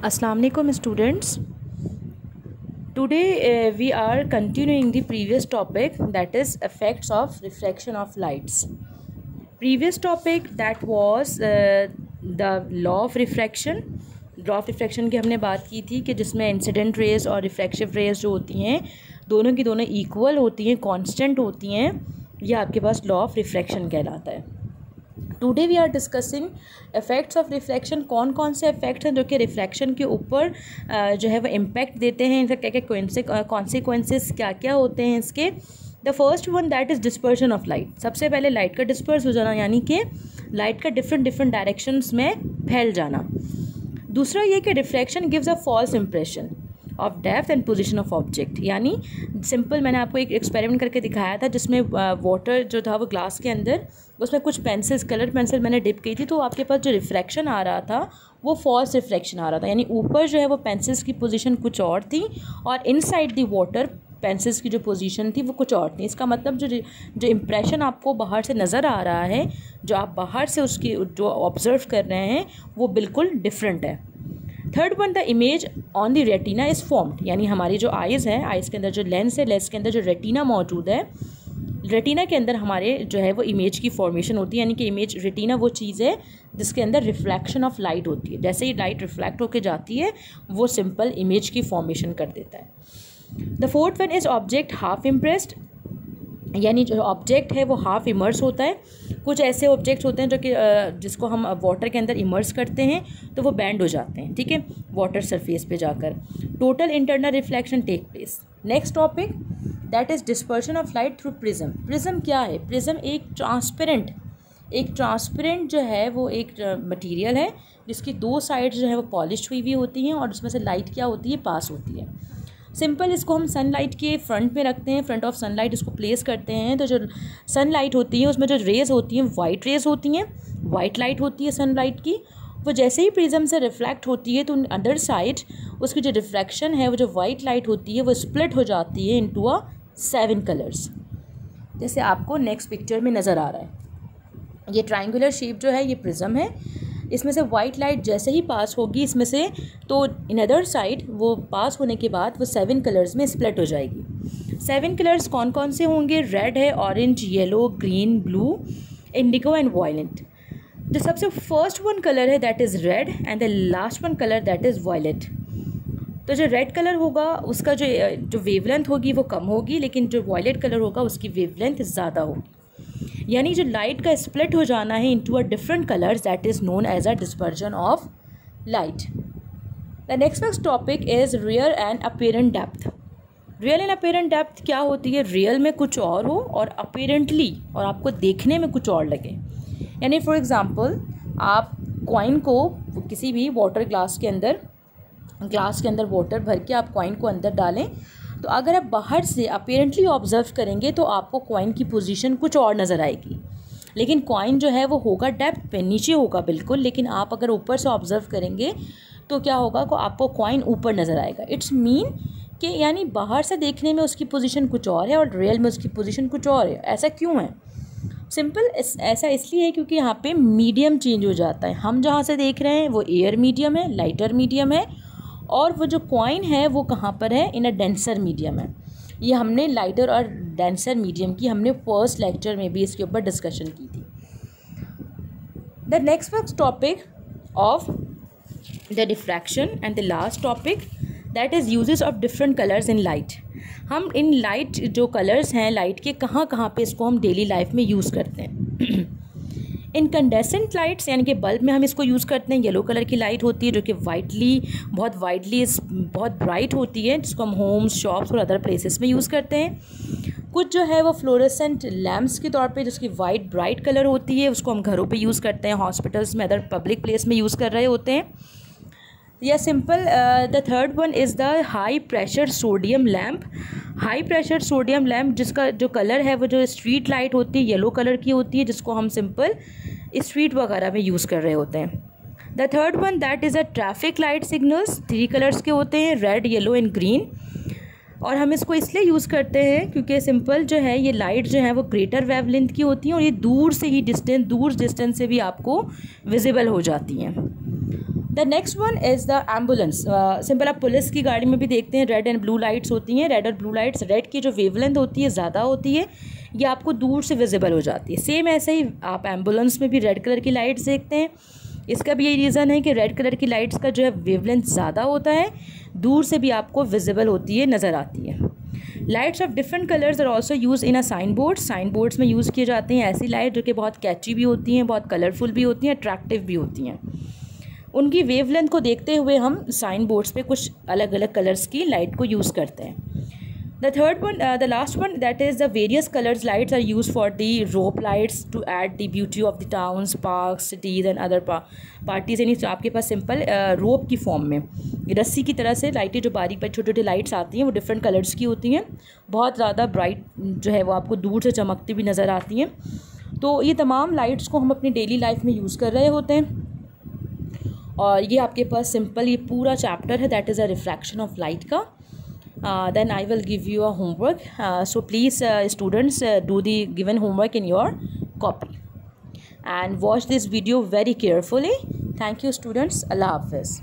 Assalamu alaikum students. Today we are continuing the previous topic, that is effects of refraction of lights. Previous topic that was the law of refraction. Law of refraction की हमने बात की थी कि जिसमें incident raise और refractive raise जो होती हैं दोनों की दोनों इक्वल होती हैं, कांस्टेंट होती हैं. यह आपके पास लॉ ऑफ रिफ्रैक्शन कहलाता है. Today we are discussing effects of refraction. कौन कौन से इफ़ेक्ट्स हैं जो कि रिफ्रैक्शन के ऊपर जो है वो इम्पैक्ट देते हैं, इनका क्या क्या कॉन्सिक्वेंसेस क्या क्या होते हैं इसके. The first one that is dispersion of light. सबसे पहले लाइट का डिस्पर्स हो जाना, यानी कि लाइट का डिफरेंट डायरेक्शंस में फैल जाना. दूसरा ये कि refraction gives a false impression of depth and position of object. यानी सिंपल मैंने आपको एक एक्सपेरिमेंट करके दिखाया था जिसमें वाटर जो था वो ग्लास के अंदर, उसमें कुछ पेंसिल्स, कलर पेंसिल मैंने डिप की थी, तो आपके पास जो रिफ्रैक्शन आ रहा था वो फॉल्स रिफ्रैक्शन आ रहा था. यानी ऊपर जो है वो पेंसिल्स की पोजीशन कुछ और थी और इनसाइड द वाटर पेंसिल्स की जो पोजीशन थी वो कुछ और थी. इसका मतलब जो इम्प्रेशन आपको बाहर से नज़र आ रहा है, जो आप बाहर से उसकी जो ऑब्ज़र्व कर रहे हैं वो बिल्कुल डिफरेंट है. Third one, the image on the retina is formed. यानी हमारी जो आइज़ है, आइज़ के अंदर जो लेंस है, लेंस के अंदर जो रेटिना मौजूद है, रेटिना के अंदर हमारे जो है वो इमेज की फॉर्मेशन होती है. यानी कि इमेज, रेटिना वो चीज़ है जिसके अंदर रिफ्लेक्शन ऑफ लाइट होती है. जैसे ही लाइट रिफ्लेक्ट होकर जाती है वो सिंपल इमेज की फॉर्मेशन कर देता है. The fourth one is object half impressed. यानी जो ऑब्जेक्ट है वो हाफ इमर्स होता है. कुछ ऐसे ऑब्जेक्ट्स होते हैं जो कि जिसको हम वाटर के अंदर इमर्स करते हैं तो वो बैंड हो जाते हैं, ठीक है, वाटर सरफेस पे जाकर. Total internal reflection take place. Next topic that is dispersion of light through prism. Prism क्या है? प्रिज्म एक ट्रांसपेरेंट जो है वो एक मटेरियल है जिसकी दो साइड जो है वो पॉलिश हुई हुई होती हैं और उसमें से लाइट क्या होती है, पास होती है. सिंपल इसको हम सनलाइट के फ्रंट में रखते हैं, फ्रंट ऑफ सनलाइट इसको प्लेस करते हैं, तो जो सनलाइट होती है उसमें जो रेज़ होती हैं वाइट रेज़ होती हैं, वाइट लाइट होती है सनलाइट की. वो जैसे ही प्रिज्म से रिफ्लेक्ट होती है तो अदर साइड उसकी जो रिफ्रैक्शन है, वो जो वाइट लाइट होती है वो स्प्लिट हो जाती है इनटू 7 कलर्स, जैसे आपको नेक्स्ट पिक्चर में नज़र आ रहा है. ये ट्रायंगुलर शेप जो है ये प्रिज्म है. इसमें से वाइट लाइट जैसे ही पास होगी इसमें से, तो इन अदर साइड वो पास होने के बाद वो 7 कलर्स में स्प्लिट हो जाएगी. 7 कलर्स कौन कौन से होंगे? रेड है, orange, yellow, green, blue, indigo and violet. जो सबसे फर्स्ट वन कलर है that is red and the last one colour that is violet. तो जो रेड कलर होगा उसका जो वेवलेंथ होगी वो कम होगी, लेकिन जो वायलेट कलर होगा उसकी वेवलेंथ ज़्यादा होगी. यानी जो लाइट का स्प्लिट हो जाना है into a different colours that is known as a dispersion of light. The next topic is real and apparent depth. Real and apparent depth क्या होती है? रियल में कुछ और हो और अपीरेंटली और आपको देखने में कुछ और लगे. यानी फॉर एग्ज़ाम्पल आप कॉइन को किसी भी वाटर ग्लास के अंदर वाटर भर के आप कॉइन को अंदर डालें, तो अगर आप बाहर से अपीरेंटली ऑब्जर्व करेंगे तो आपको कॉइन की पोजीशन कुछ और नज़र आएगी, लेकिन कॉइन जो है वो होगा डेप्थ पे, नीचे होगा बिल्कुल. लेकिन आप अगर ऊपर से ऑब्जर्व करेंगे तो क्या होगा को आपको कॉइन ऊपर नज़र आएगा. इट्स मीन कि यानी बाहर से देखने में उसकी पोजीशन कुछ और है और रियल में उसकी पोजीशन कुछ और है. ऐसा क्यों है? सिंपल ऐसा इसलिए है क्योंकि यहाँ पे मीडियम चेंज हो जाता है. हम जहाँ से देख रहे हैं वो एयर मीडियम है, लाइटर मीडियम है, और वो जो कॉइन है वो कहाँ पर है? इन अ डेंसर मीडियम है. ये हमने लाइटर और डेंसर मीडियम की हमने फर्स्ट लेक्चर में भी इसके ऊपर डिस्कशन की थी. The next topic of the diffraction and the last topic that is uses of different colours in light. हम इन लाइट जो कलर्स हैं लाइट के कहाँ पे इसको हम डेली लाइफ में यूज़ करते हैं. इनकंडेसेंट लाइट्स यानी कि बल्ब में हम इसको यूज़ करते हैं. येलो कलर की लाइट होती है जो कि बहुत ब्राइट होती है, जिसको हम होम्स, शॉप्स और अदर प्लेसेस में यूज़ करते हैं. कुछ जो है वो फ्लोरेसेंट लैम्प्स के तौर पे जिसकी वाइट ब्राइट कलर होती है उसको हम घरों पे यूज़ करते हैं, हॉस्पिटल्स में, अदर पब्लिक प्लेस में यूज़ कर रहे होते हैं. या simple the third one is the high pressure sodium lamp. High pressure sodium lamp जिसका जो कलर है वो जो स्ट्रीट लाइट होती है येलो कलर की होती है, जिसको हम सिंपल स्ट्रीट वगैरह में यूज़ कर रहे होते हैं. The third one that is a traffic light signals. 3 colours के होते हैं, रेड, येलो एंड ग्रीन. और हम इसको इसलिए यूज़ करते हैं क्योंकि सिंपल जो है ये लाइट जो है वो ग्रेटर वेवलेंथ की होती हैं और ये दूर डिस्टेंस से भी आपको विजिबल हो जाती हैं. The next one is the ambulance. Simple आप पुलिस की गाड़ी में भी देखते हैं रेड एंड ब्लू लाइट्स होती हैं। रेड और ब्लू लाइट्स, रेड की जो वेवलेंथ होती है ज़्यादा होती है, ये आपको दूर से विजिबल हो जाती है। सेम ऐसे ही आप एम्बुलेंस में भी रेड कलर की लाइट्स देखते हैं। इसका भी यही रीज़न है कि रेड कलर की लाइट्स का जो है वेवलेंथ ज़्यादा होता है, दूर से भी आपको विजिबल होती है, नज़र आती है। Lights of different colours are also use in a sign board. Sign boards में यूज़ किए जाते हैं ऐसी लाइट जो कि बहुत कैची भी होती हैं, बहुत कलरफुल भी होती हैं, अट्रैक्टिव भी होती हैं। उनकी वेवलेंथ को देखते हुए हम साइन बोर्ड्स पे कुछ अलग अलग कलर्स की लाइट को यूज़ करते हैं। The third one, the last one, that is the various colours lights are use for the rope lights to add the beauty of the towns, park, cities and other parties. यानी आपके पास simple रोप की form में रस्सी की तरह से लाइटें, जो बारीक पर छोटी छोटी लाइट्स आती हैं, वो डिफरेंट कलर्स की होती हैं, बहुत ज़्यादा ब्राइट जो है वो आपको दूर से चमकती भी नज़र आती हैं। तो ये तमाम लाइट्स को हम अपनी डेली लाइफ में यूज़ कर रहे होते हैं। और ये आपके पास सिंपल ये पूरा चैप्टर है, that is a refraction of light का। Then I will give you a homework. So please students do the given homework in your copy and watch this video very carefully. Thank you students. Allah Hafiz.